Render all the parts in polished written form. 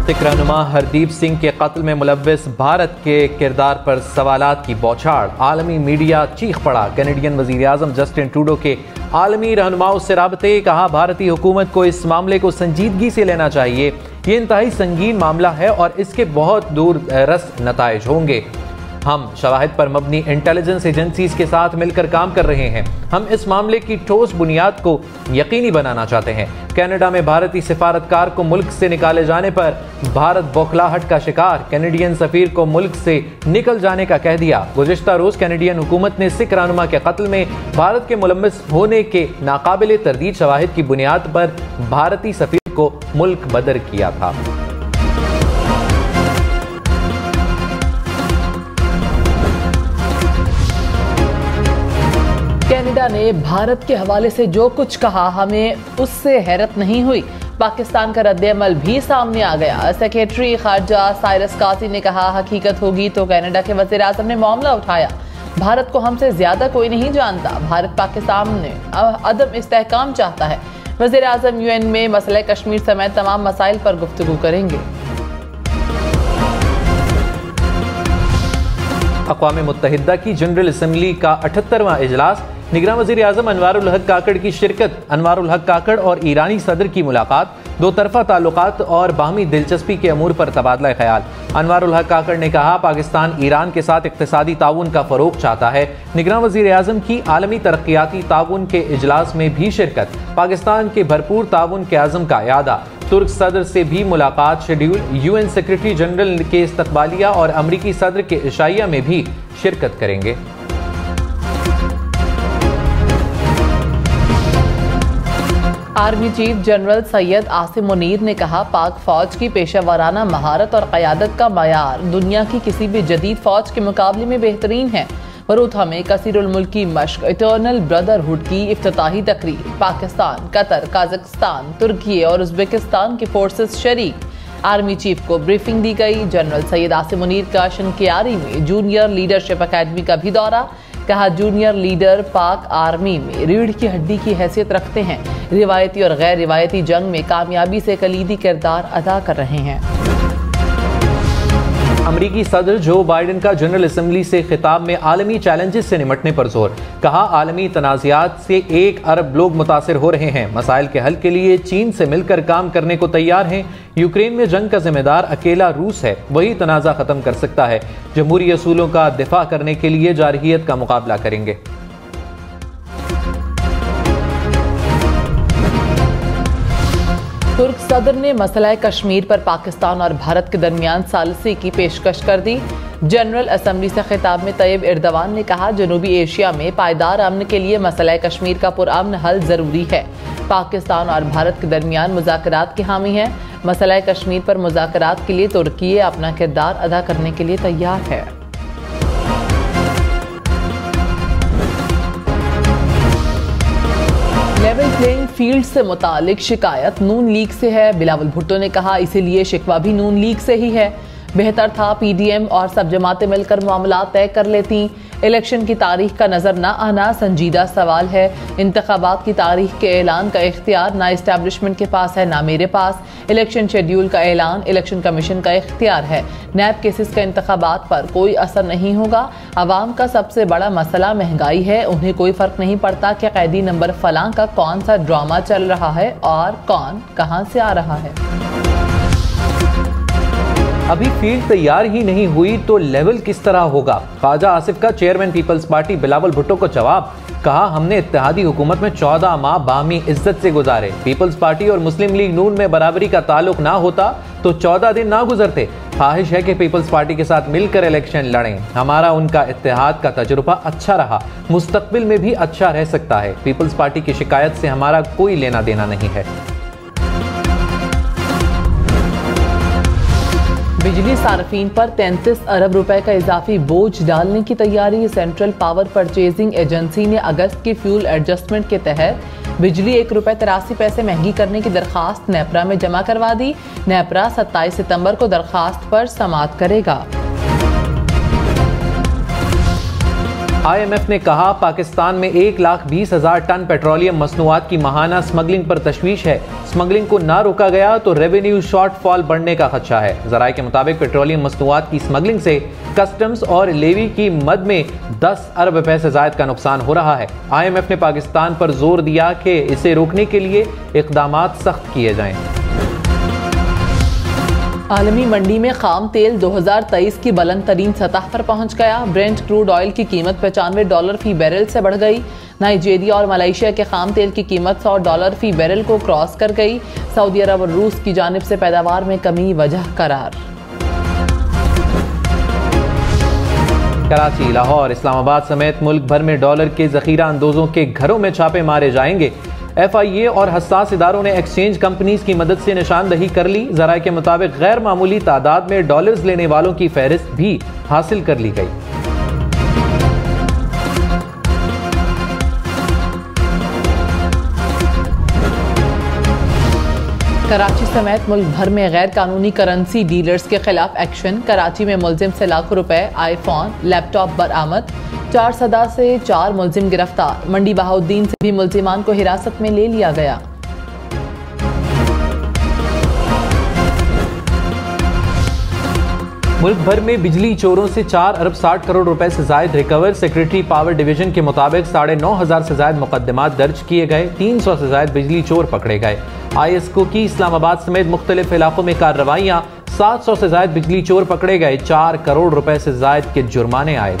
सिख रहनुमा हरदीप सिंह के कत्ल में मुलव्विस भारत के किरदार पर सवालात की बौछार। आलमी मीडिया चीख पड़ा। कैनेडियन वजीर आजम जस्टिन ट्रूडो के आलमी रहनुमाओं से राबते। कहा भारतीय हुकूमत को इस मामले को संजीदगी से लेना चाहिए। ये इंतहाई संगीन मामला है और इसके बहुत दूर रस नताइज होंगे। हम शवाहिद पर मबनी इंटेलिजेंस एजेंसीज के साथ मिलकर काम कर रहे हैं। हम इस मामले की ठोस बुनियाद को यकीनी बनाना चाहते हैं। कनाडा में भारतीय सिफारतकार को मुल्क से निकाले जाने पर भारत बौखलाहट का शिकार। कैनेडियन सफीर को मुल्क से निकल जाने का कह दिया। गुज़िश्ता रोज कैनेडियन हुकूमत ने सिख रहनुमा के कत्ल में भारत के मुलम्मिस होने के नाकाबिले तरदीद शवाहिद की बुनियाद पर भारतीय सफीर को मुल्क बदर किया था। कनाडा ने भारत के हवाले से जो कुछ कहा, हमें उससे हैरत नहीं हुई। पाकिस्तान का रद्द-ए-अमल भी सामने आ गया। सेक्रेटरी खारजा साइरस कासी ने कहा, हकीकत होगी तो कनाडा के वज़ीर आज़म ने मामला उठाया। भारत को हमसे ज्यादा कोई नहीं जानता। भारत पाकिस्तान में अदम इस्तेहकाम चाहता है। वज़ीर आज़म UN में मसला कश्मीर समेत तमाम मसाइल पर गुफ्तगू करेंगे। अक़वाम मुत्तहिदा की जनरल असम्बली का 78वां इजलास। निगरान वज़ीर आज़म अनवारुल हक काकड़ की शिरकत। अनवारुल हक काकड़ और ईरानी सदर की मुलाकात। दो तरफा ताल्लुकात और बाहमी दिलचस्पी के अमूर पर तबादला ख्याल। अनवारुल हक काकड़ ने कहा, पाकिस्तान ईरान के साथ इक़्तिसादी ताउन का फ़रोग़ चाहता है। निगरान वज़ीर आज़म की आलमी तरक्याती ताउन के इजलास में भी शिरकत। पाकिस्तान के भरपूर ताउन के आज़म का यादा। तुर्क सदर से भी मुलाकात शेड्यूल। UN सेक्रेटरी जनरल के इस्तकबालिया और अमरीकी सदर के इशाइया में भी शिरकत करेंगे। Army chief general Syed Asim Munir ने कहा, पाक फौज की पेशा वाराना महारत और क़यादत का मयार दुनिया की किसी भी जदीद फौज के मुकाबले में बेहतरीन है। बरूथा में कसीरुल मुल्की मश्क इटर्नल ब्रदरहुड की इफ्तिताही तकरीर। पाकिस्तान, कतर, काज़ाकिस्तान, तुर्की और उज़्बेकिस्तान की फोर्सेस शरीक। आर्मी चीफ को ब्रीफिंग दी गई। जनरल सैयद आसिम मुनीर का शनकियारी में जूनियर लीडरशिप अकेडमी का भी दौरा। कहा, जूनियर लीडर पाक आर्मी में रीढ़ की हड्डी की हैसियत रखते हैं। रिवायती और गैर रिवायती जंग में कामयाबी से कलीदी किरदार अदा कर रहे हैं। अमरीकी सदर जो बाइडन का जनरल असम्बली से खिताब में आलमी चैलेंजेस से निमटने पर जोर। कहा, आलमी तनाज़ात से 1 अरब लोग मुतासिर हो रहे हैं। मसाइल के हल के लिए चीन से मिलकर काम करने को तैयार हैं। यूक्रेन में जंग का जिम्मेदार अकेला रूस है, वही तनाज़ा ख़त्म कर सकता है। जमहूरी असूलों का दिफा करने के लिए जारहियत का मुकाबला करेंगे। तुर्क सदर ने मसला कश्मीर पर पाकिस्तान और भारत के दरमियान सालसी की पेशकश कर दी। जनरल असम्बली से खिताब में तैयब एर्दवान ने कहा, जनूबी एशिया में पायदार अमन के लिए मसला कश्मीर का पुरअमन हल जरूरी है। पाकिस्तान और भारत के दरमियान मुज़ाकरात के हामी है। मसला कश्मीर पर मुज़ाकरात के लिए तुर्की अपना किरदार अदा करने के लिए तैयार है। लेवल प्लेइंग फील्ड से मुतालिक शिकायत नून लीग से है। बिलावल भुट्टो ने कहा, इसीलिए शिकवा भी नून लीग से ही है। बेहतर था PDM और सब जमातें मिलकर मामला तय कर लेती। इलेक्शन की तारीख का नजर न आना संजीदा सवाल है। इंतखाबात की तारीख के ऐलान का इख्तियार ना इस्टेब्लिशमेंट के पास है ना मेरे पास। इलेक्शन शेड्यूल का ऐलान इलेक्शन कमीशन का इख्तियार है। नैब केसेस का इंतखाबात पर कोई असर नहीं होगा। अवाम का सबसे बड़ा मसला महंगाई है। उन्हें कोई फर्क नहीं पड़ता कि कैदी नंबर फलां का कौन सा ड्रामा चल रहा है और कौन कहां से आ रहा है। अभी फील्ड तैयार ही नहीं हुई तो लेवल किस तरह होगा। ख्वाजा आसिफ का chairman people's party Bilawal Bhutto को जवाब। कहा, हमने इत्तेहादी हुकूमत में 14 माह बाहमी इज्जत से गुजारे। पीपल्स पार्टी और मुस्लिम लीग नून में बराबरी का ताल्लुक ना होता तो 14 दिन ना गुजरते। ख्वाहिश है कि पीपल्स पार्टी के साथ मिलकर इलेक्शन लड़ें। हमारा उनका इत्तेहाद का तजुर्बा अच्छा रहा, मुस्तकबिल में भी अच्छा रह सकता है। पीपल्स पार्टी की शिकायत से हमारा कोई लेना देना नहीं है। बिजली सार्फिन पर 33 अरब रुपए का इजाफी बोझ डालने की तैयारी। सेंट्रल पावर परचेजिंग एजेंसी ने अगस्त की फ्यूल एडजस्टमेंट के तहत बिजली ₹1.83 महंगी करने की दरखास्त नेपरा में जमा करवा दी। नेपरा 27 सितंबर को दरखास्त पर समाअत करेगा। IMF ने कहा पाकिस्तान में 1,20,000 टन पेट्रोलियम मसनूआत की माहाना स्मगलिंग पर तशवीश है। स्मगलिंग को ना रोका गया तो रेवेन्यू शॉर्टफॉल बढ़ने का खदशा है। जराये के मुताबिक पेट्रोलियम मसनूआत की स्मगलिंग से कस्टम्स और लेवी की मद में 10 अरब रुपए से जायद का नुकसान हो रहा है। IMF ने पाकिस्तान पर जोर दिया कि इसे रोकने के लिए इक़दामात सख्त किए जाएं। आलमी मंडी में खाम तेल 2023 की बुलंद तरीन सतह पर पहुंच गया। ब्रेंट क्रूड ऑयल की कीमत $95 फी बैरल से बढ़ गई। नाइजीरिया और मलेशिया के खाम तेल की कीमत $100 फी बैरल को क्रॉस कर गई। सऊदी अरब और रूस की जानिब से पैदावार में कमी वजह करार। कराची, लाहौर, इस्लामाबाद समेत मुल्क भर में डॉलर के जखीरा अंदोजों के घरों में छापे मारे जाएंगे। FIA और हसास इदारों ने एक्सचेंज कंपनीज की मदद से निशानदही कर ली। जराये के मुताबिक गैर मामूली तादाद में डॉलर्स लेने वालों की फहरिस्त भी हासिल कर ली गई। कराची समेत मुल्क भर में गैर कानूनी करेंसी डीलर्स के खिलाफ एक्शन। कराची में मुलजिम से लाखों रुपए, आईफोन, लैपटॉप बरामद। 4 सदा से 4 मुलजिम गिरफ्तार। मंडी बहाउद्दीन से भी मुलजिमान को हिरासत में ले लिया गया। मुल्क भर में बिजली चोरों से 4 अरब 60 करोड़ रुपए से जायद रिकवर। सेक्रेटरी पावर डिवीजन के मुताबिक 9,500 से जायद मुकदमात दर्ज किए गए। 300 से जायद बिजली चोर पकड़े गए। ISCO की इस्लामाबाद समेत मुख्तलिफ इलाकों में कार्रवाइयां। 700 से जायद बिजली चोर पकड़े गए। 4 करोड़ रुपए से जायद के जुर्माने आए।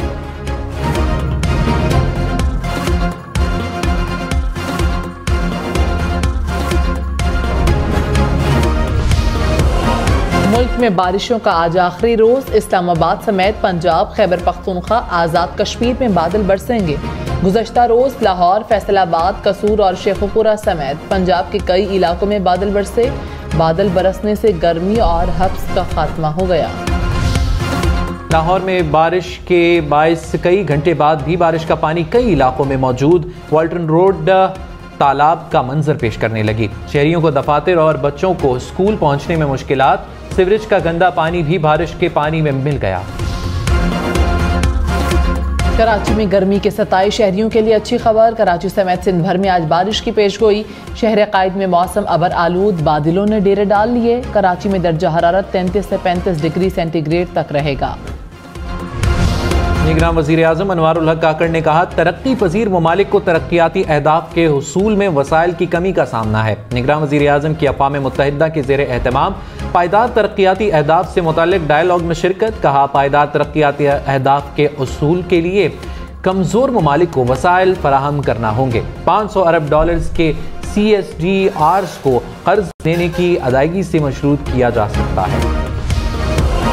मुल्क में बारिशों का आज आखिरी रोज। इस्लामाबाद समेत पंजाब, खैबर पख्तूनख्वा, आज़ाद कश्मीर में बादल बरसेंगे। गुज़श्ता रोज लाहौर, फैसलाबाद, कसूर और शेखुपुरा समेत पंजाब के कई इलाकों में बादल बरसे। बादल बरसने से गर्मी और हब्स का खात्मा हो गया। लाहौर में बारिश के बायस कई घंटे बाद भी बारिश का पानी कई इलाकों में मौजूद। वाल्टन रोड तालाब का मंजर पेश करने लगी। शहरियों को दफातर और बच्चों को स्कूल पहुंचने में मुश्किलात। सीवरेज का गंदा पानी भी बारिश के पानी में मिल गया। कराची में गर्मी के 27 शहरियों के लिए अच्छी खबर। कराची समेत सिंध भर में आज बारिश की पेशगोई। शहर कायद में मौसम अबर आलूद, बादलों ने डेरे डाल लिए। कराची में दर्जा हरारत 33 से 35 डिग्री सेंटीग्रेड तक रहेगा। निगरान वज़ीर आज़म अनवारुल हक काकड़ ने कहा तरक्की पजीर ममालिक को तरक्याती अहदाफ के हुसूल में वसाइल की कमी का सामना है। निगरान वज़ीर आज़म की अक़वाम मुत्तहिदा के ज़ेर एहतमाम पायदार तरक्याती अहदाफ से मुताल्लिक डायलॉग में शिरकत। कहा पायदार तरक्याती अहदाफ के उसूल के लिए कमज़ोर ममालिक को वसाइल फराहम करना होंगे। 500 अरब डॉलर्स के CSDRs को कर्ज देने की अदायगी से मशरूत किया जा सकता है।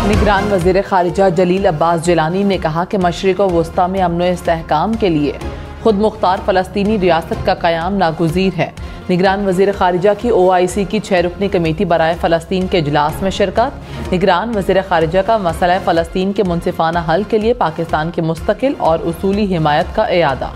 निगरान वज़ीर ख़ारिजा जलील अब्बास जिलानी ने कहा कि मशरिक़ व वस्ता में अमन व इस्तेहकाम के लिए खुद मुख्तार फ़लस्तीनी रियासत का क़याम नागुज़ीर है। निगरान वज़ीर ख़ारिजा की OIC की 6 रुकनी कमेटी बराए फ़लस्तीन के इजलास में शिरकत। निगरान वज़ीर ख़ारिजा का मसला फ़लस्तीन के मुनसिफ़ाना हल के लिए पाकिस्तान के मुस्तकिल और उसूली हिमायत का इयादा।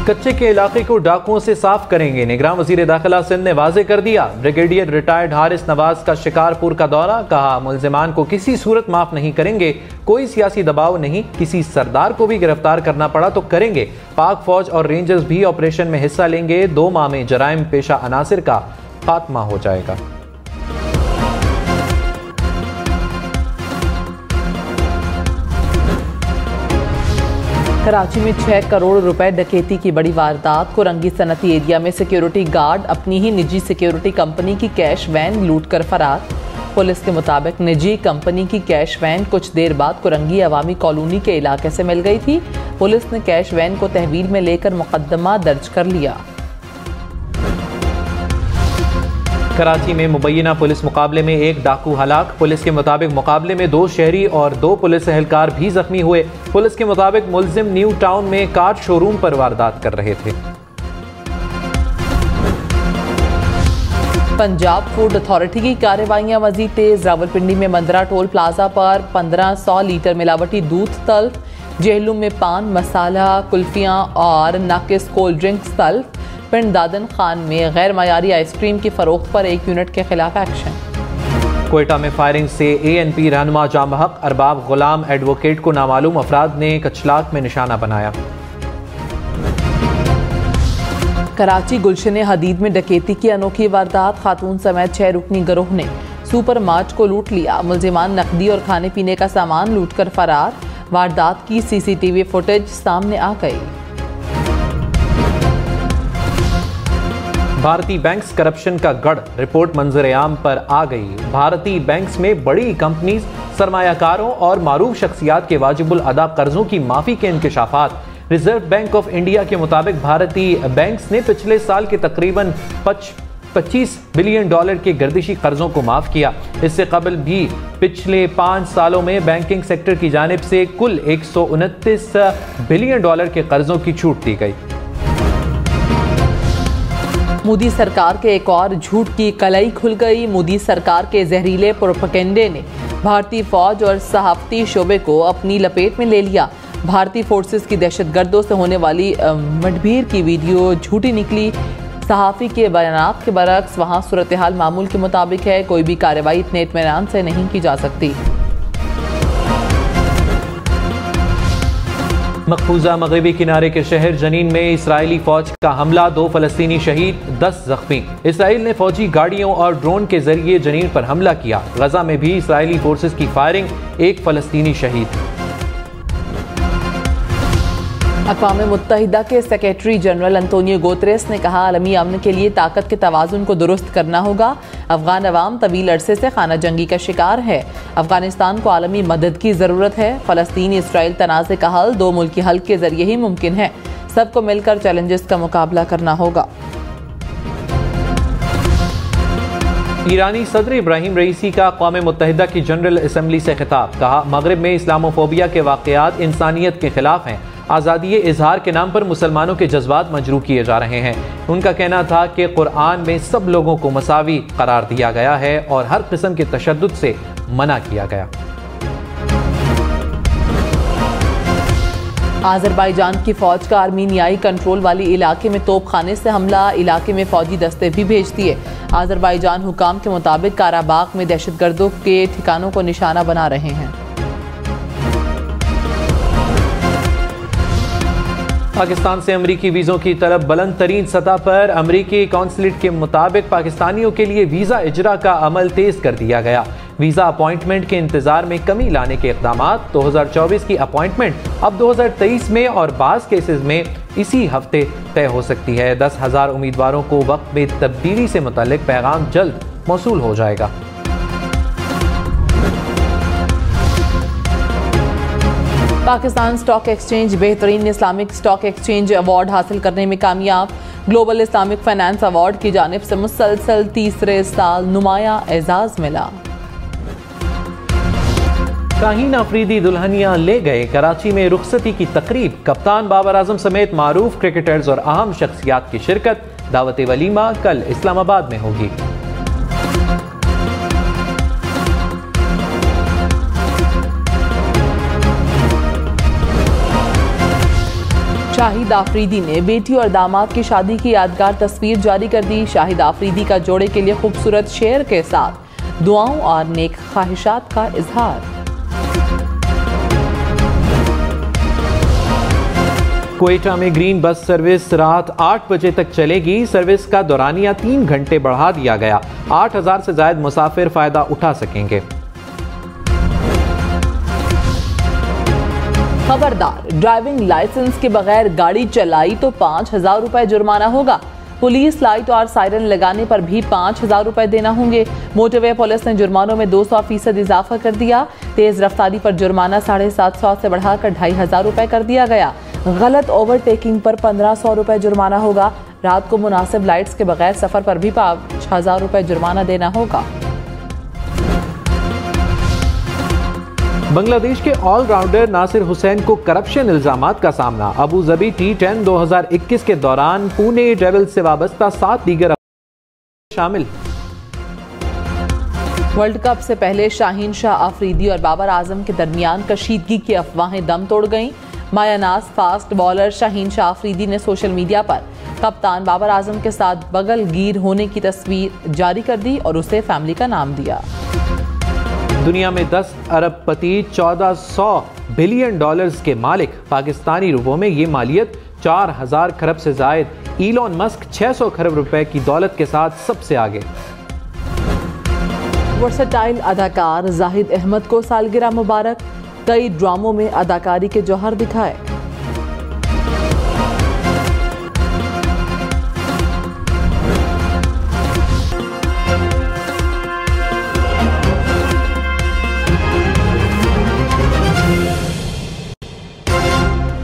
कच्चे के इलाके को डाकुओं से साफ करेंगे। निगरान वज़ीर दाखिला सिंध ने वाज़े कर दिया। ब्रिगेडियर रिटायर्ड हारिस नवाज का शिकारपुर का दौरा। कहा मुलजिमान को किसी सूरत माफ नहीं करेंगे। कोई सियासी दबाव नहीं। किसी सरदार को भी गिरफ्तार करना पड़ा तो करेंगे। पाक फौज और रेंजर्स भी ऑपरेशन में हिस्सा लेंगे। 2 माह में जराइम पेशा अनासिर का खात्मा हो जाएगा। कराची में 6 करोड़ रुपए डकैती की बड़ी वारदात। कोरंगी सनती एरिया में सिक्योरिटी गार्ड अपनी ही निजी सिक्योरिटी कंपनी की कैश वैन लूट कर फरार। पुलिस के मुताबिक निजी कंपनी की कैश वैन कुछ देर बाद कोरंगी अवामी कॉलोनी के इलाके से मिल गई थी। पुलिस ने कैश वैन को तहवील में लेकर मुकदमा दर्ज कर लिया। कराची में मुबैना पुलिस मुकाबले में 1 डाकू हलाक। पुलिस के मुताबिक मुकाबले में 2 शहरी और 2 पुलिस एहलकार भी जख्मी हुए। पुलिस के मुताबिक मुलजिम न्यू टाउन में कार शोरूम पर वारदात कर रहे थे। पंजाब फूड अथॉरिटी की कार्रवाइयां मजीद तेज। रावलपिंडी में मंदरा टोल प्लाजा पर 1500 लीटर मिलावटी दूध तल्फ। जेहलूम में पान मसाला कुल्फियां और नाकिस कोल्ड ड्रिंक्स तल्फ। पिंड दादन खान में गैर मयारी आइसक्रीम की फरोख्त पर 1 यूनिट के खिलाफ एक्शन। क्वेटा में फायरिंग से ANP रहनुमा जामहक अरबाब गुलाम एडवोकेट को नामालूम अफराद ने कचलाक में निशाना बनाया। कराची गुलशन हदीद में डकैती की अनोखी वारदात, खातून समेत 6 रुकनी गिरोह ने सुपर मार्ट को लूट लिया। मुलजिमान नकदी और खाने पीने का सामान लूटकर फरार। वारदात की CCTV फुटेज सामने आ गई। भारतीय बैंक्स करप्शन का गढ़, रिपोर्ट मंजर-ए-आम पर आ गई। भारतीय बैंक्स में बड़ी कंपनीज, सरमायाकारों और मारूफ शख्सियात के वाजिबुल अदा कर्जों की माफी के इंकशाफात। रिजर्व बैंक ऑफ इंडिया के मुताबिक भारतीय बैंक्स ने पिछले साल के तकरीबन $25 बिलियन के गर्दिशी कर्जों को माफ किया। इससे कबल भी पिछले 5 सालों में बैंकिंग सेक्टर की जानिब से कुल $129 बिलियन के कर्जों की छूट दी गई। मोदी सरकार के एक और झूठ की कलई खुल गई। मोदी सरकार के जहरीले प्रोपेगेंडे ने भारतीय फौज और सहाफती शोबे को अपनी लपेट में ले लिया। भारतीय फोर्सेस की दहशतगर्दों से होने वाली मुठभेड़ की वीडियो झूठी निकली। सहाफ़ी के बयानात के बरक्स वहां सूरत हाल मामूल के मुताबिक है। कोई भी कार्रवाई इतने इत्मीनान से नहीं की जा सकती। मकबूजा मगरबी किनारे के शहर जनीन में इसराइली फौज का हमला, 2 फलस्तीनी शहीद, 10 जख्मी। इसराइल ने फौजी गाड़ियों और ड्रोन के जरिए जनीन पर हमला किया। गजा में भी इसराइली फोर्सेस की फायरिंग, 1 फलस्तीनी शहीद। अक़वाम मुत्तहिदा के सेक्रेटरी जनरल अंतोनियो गुतेरेस ने कहा, आलमी अमन के लिए ताकत के तवाज़ुन को दुरुस्त करना होगा। अफगान अवाम तवील अरसे से खाना जंगी का शिकार है। अफगानिस्तान को आलमी मदद की ज़रूरत है। फ़लस्तीन इसराइल तनाज़े का हल 2 मुल्की हल के ज़रिए ही मुमकिन है। सबको मिलकर चैलेंजेस का मुकाबला करना होगा। ईरानी सदर इब्राहिम रईसी का अक़वाम मुत्तहिदा की जनरल असम्बली से खिताब, कहा मगरिब में इस्लामोफोबिया के वाक़यात इंसानियत के खिलाफ हैं। आज़ादी इजहार के नाम पर मुसलमानों के जज्बात मजरूह किए जा रहे हैं। उनका कहना था कि कुरान में सब लोगों को मसावी करार दिया गया है और हर किस्म के तशद्दुद से मना किया गया। आज़रबाईजान की फौज का आर्मीनियाई कंट्रोल वाली इलाके में तोपखाने से हमला, इलाके में फौजी दस्ते भी भेज दिए। आज़रबाईजान हुकाम के मुताबिक काराबाग में दहशतगर्दों के ठिकानों को निशाना बना रहे हैं। पाकिस्तान से अमरीकी वीज़ों की तलब बुलंद तरीन सतह पर। अमरीकी कौंसलेट के मुताबिक पाकिस्तानियों के लिए वीज़ा इजरा का अमल तेज़ कर दिया गया। वीज़ा अपॉइंटमेंट के इंतजार में कमी लाने के इक़दामात, 2024 की अपॉइंटमेंट अब 2023 में और बाज़ केसेस में इसी हफ्ते तय हो सकती है। 10,000 उम्मीदवारों को वक्त में तब्दीली से मुतल्लिक पैगाम जल्द मौसूल हो जाएगा। पाकिस्तान स्टॉक एक्सचेंज बेहतरीन इस्लामिक स्टॉक एक्सचेंज अवार्ड हासिल करने में कामयाब। ग्लोबल इस्लामिक फाइनेंस अवार्ड की जानिब से मुसलसल तीसरे साल नुमाया एजाज मिला। शाहीन अफरीदी दुल्हनियां ले गए। कराची में रुखसती की तकरीब, कप्तान बाबर आजम समेत मारूफ क्रिकेटर्स और अहम शख्सियात की शिरकत। दावत वलीमा कल इस्लामाबाद में होगी। शाहिद आफरीदी ने बेटी और दामाद की शादी की यादगार तस्वीर जारी कर दी। शाहिद आफरीदी का जोड़े के लिए खूबसूरत शेर के साथ दुआओं और नेक ख्वाहिशात का इजहार। क्वेटा में ग्रीन बस सर्विस रात 8 बजे तक चलेगी। सर्विस का दौरानिया 3 घंटे बढ़ा दिया गया। 8,000 से ज्यादा मुसाफिर फायदा उठा सकेंगे। खबरदार, ड्राइविंग लाइसेंस के बगैर गाड़ी चलाई तो 5,000 रुपए जुर्माना होगा। पुलिस लाइट और सायरन लगाने पर भी 5,000 रुपए देना होंगे। मोटरवे पुलिस ने जुर्मानों में 200% इजाफा कर दिया। तेज रफ्तारी पर जुर्माना 750 से बढ़ाकर 2,500 रुपए कर दिया गया। गलत ओवरटेकिंग पर 1,500 रुपए जुर्माना होगा। रात को मुनासिब लाइट्स के बगैर सफर पर भी 5,000 रुपए जुर्माना देना होगा। बांग्लादेश के ऑलराउंडर नासिर हुसैन को करप्शन इल्जामात का सामना। अबू धाबी T10 2021 के दौरान पुणे ट्रेवल से वाबस्ता 7 दीगर शामिल। वर्ल्ड कप से पहले शाहीन शाह आफरीदी और बाबर आजम के दरमियान कशीदगी की अफवाहें दम तोड़ गईं। मायानाज फास्ट बॉलर शाहीन शाह आफरीदी ने सोशल मीडिया पर कप्तान बाबर आजम के साथ बगल गिर होने की तस्वीर जारी कर दी और उसे फैमिली का नाम दिया। दुनिया में 10 अरबपति 1400 बिलियन डॉलर्स के मालिक। पाकिस्तानी रुपयों में ये मालियत 4000 खरब से जायद। इलॉन मस्क 600 खरब रुपए की दौलत के साथ सबसे आगे। वर्सेटाइल अदाकार जाहिद अहमद को सालगिरह मुबारक। कई ड्रामों में अदाकारी के जौहर दिखाए।